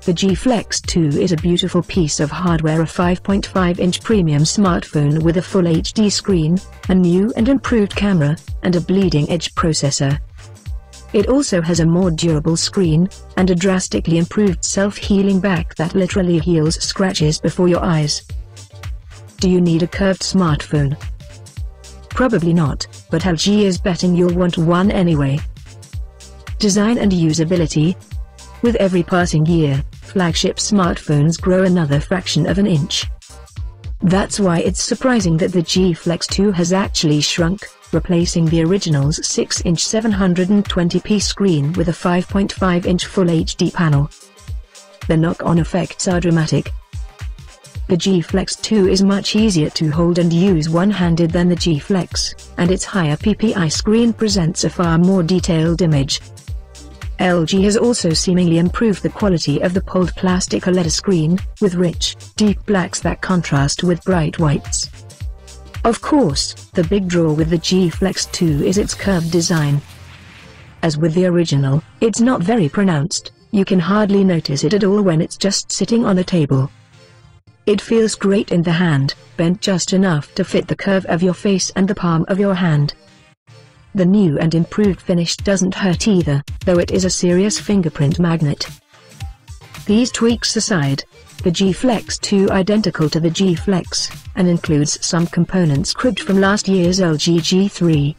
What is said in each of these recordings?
The G Flex 2 is a beautiful piece of hardware, a 5.5-inch premium smartphone with a full HD screen, a new and improved camera, and a bleeding-edge processor. It also has a more durable screen, and a drastically improved self-healing back that literally heals scratches before your eyes. Do you need a curved smartphone? Probably not, but LG is betting you'll want one anyway. Design and usability. With every passing year, flagship smartphones grow another fraction of an inch. That's why it's surprising that the G Flex 2 has actually shrunk, replacing the original's 6-inch 720p screen with a 5.5-inch Full HD panel. The knock-on effects are dramatic. The G Flex 2 is much easier to hold and use one-handed than the G Flex, and its higher PPI screen presents a far more detailed image. LG has also seemingly improved the quality of the pulled plastic OLED screen, with rich, deep blacks that contrast with bright whites. Of course, the big draw with the G Flex 2 is its curved design. As with the original, it's not very pronounced, you can hardly notice it at all when it's just sitting on a table. It feels great in the hand, bent just enough to fit the curve of your face and the palm of your hand. The new and improved finish doesn't hurt either, though it is a serious fingerprint magnet. These tweaks aside, the G Flex 2 identical to the G Flex, and includes some components cribbed from last year's LG G3.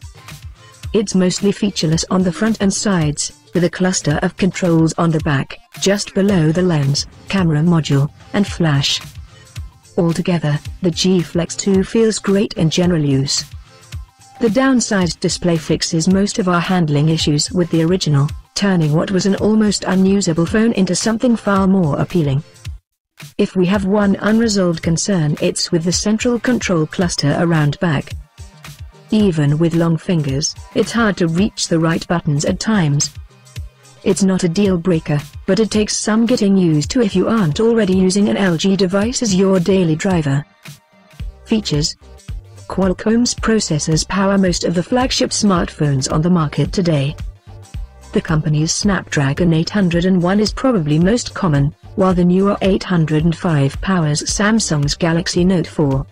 It's mostly featureless on the front and sides, with a cluster of controls on the back, just below the lens, camera module, and flash. Altogether, the G Flex 2 feels great in general use. The downsized display fixes most of our handling issues with the original, turning what was an almost unusable phone into something far more appealing. If we have one unresolved concern, it's with the central control cluster around back. Even with long fingers, it's hard to reach the right buttons at times. It's not a deal breaker, but it takes some getting used to if you aren't already using an LG device as your daily driver. Features. Qualcomm's processors power most of the flagship smartphones on the market today. The company's Snapdragon 801 is probably most common, while the newer 805 powers Samsung's Galaxy Note 4.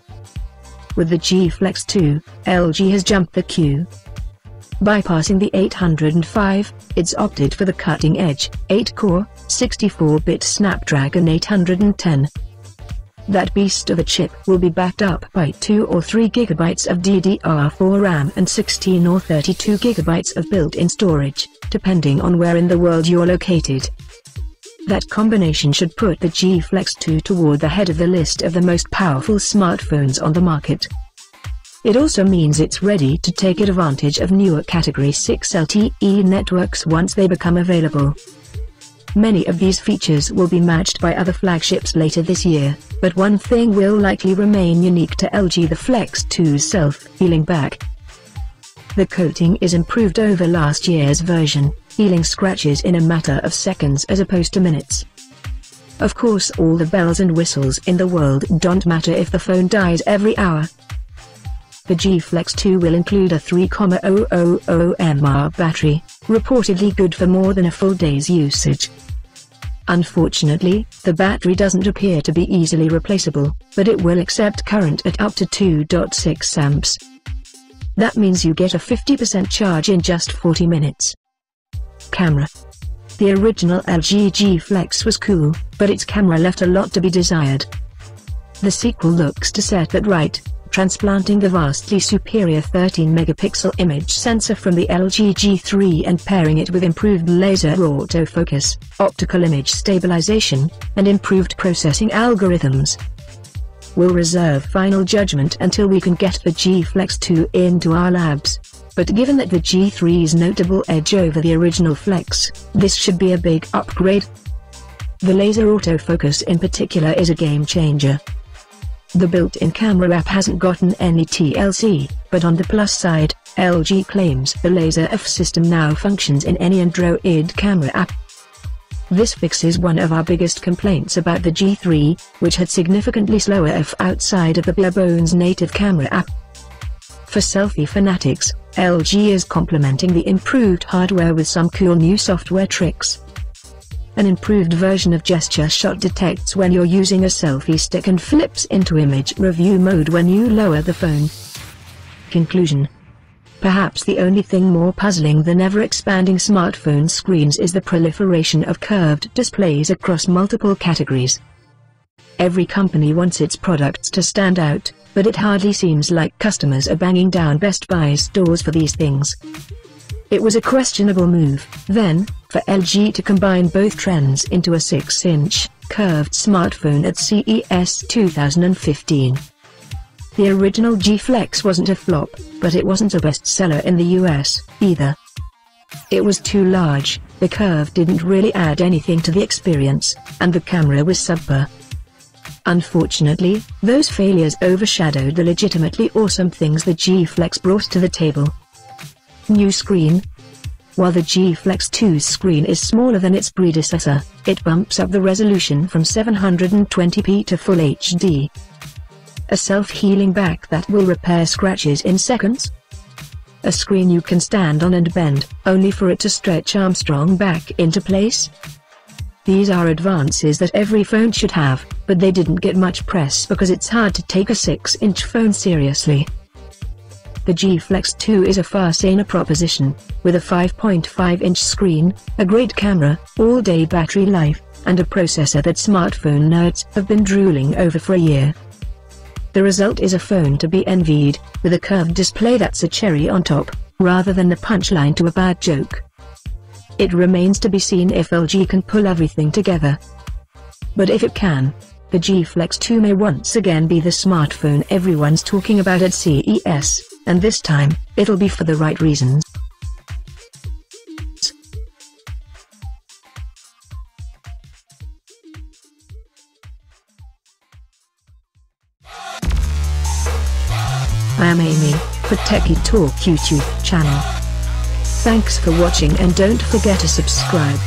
With the G Flex 2, LG has jumped the queue. Bypassing the 805, it's opted for the cutting-edge, 8-core, 64-bit Snapdragon 810. That beast of a chip will be backed up by 2 or 3 GB of DDR4 RAM and 16 or 32 GB of built-in storage, depending on where in the world you're located. That combination should put the G Flex 2 toward the head of the list of the most powerful smartphones on the market. It also means it's ready to take advantage of newer Category 6 LTE networks once they become available. Many of these features will be matched by other flagships later this year, but one thing will likely remain unique to LG: the Flex 2's self-healing back. The coating is improved over last year's version, healing scratches in a matter of seconds as opposed to minutes. Of course, all the bells and whistles in the world don't matter if the phone dies every hour. The G Flex 2 will include a 3,000 mAh battery, reportedly good for more than a full day's usage. Unfortunately, the battery doesn't appear to be easily replaceable, but it will accept current at up to 2.6 amps. That means you get a 50% charge in just 40 minutes. Camera. The original LG G Flex was cool, but its camera left a lot to be desired. The sequel looks to set that right, transplanting the vastly superior 13-megapixel image sensor from the LG G3 and pairing it with improved laser autofocus, optical image stabilization, and improved processing algorithms. We'll reserve final judgment until we can get the G Flex 2 into our labs, but given that the G3's notable edge over the original Flex, this should be a big upgrade. The laser autofocus in particular is a game changer. The built-in camera app hasn't gotten any TLC, but on the plus side, LG claims the laser AF system now functions in any Android camera app. This fixes one of our biggest complaints about the G3, which had significantly slower AF outside of the bare-bones native camera app. For selfie fanatics, LG is complementing the improved hardware with some cool new software tricks. An improved version of Gesture Shot detects when you're using a selfie stick and flips into image review mode when you lower the phone. Conclusion. Perhaps the only thing more puzzling than ever-expanding smartphone screens is the proliferation of curved displays across multiple categories. Every company wants its products to stand out, but it hardly seems like customers are banging down Best Buy's doors for these things. It was a questionable move, then, for LG to combine both trends into a 6-inch, curved smartphone at CES 2015. The original G Flex wasn't a flop, but it wasn't a bestseller in the US, either. It was too large, the curve didn't really add anything to the experience, and the camera was subpar. Unfortunately, those failures overshadowed the legitimately awesome things the G Flex brought to the table. New screen. While the G Flex 2's screen is smaller than its predecessor, it bumps up the resolution from 720p to Full HD. A self-healing back that will repair scratches in seconds? A screen you can stand on and bend, only for it to stretch Armstrong back into place? These are advances that every phone should have, but they didn't get much press because it's hard to take a 6-inch phone seriously. The G Flex 2 is a far saner proposition, with a 5.5-inch screen, a great camera, all-day battery life, and a processor that smartphone nerds have been drooling over for a year. The result is a phone to be envied, with a curved display that's a cherry on top, rather than the punchline to a bad joke. It remains to be seen if LG can pull everything together. But if it can, the G Flex 2 may once again be the smartphone everyone's talking about at CES, and this time, it'll be for the right reasons. I am Amy, for TechieTalk YouTube channel. Thanks for watching and don't forget to subscribe.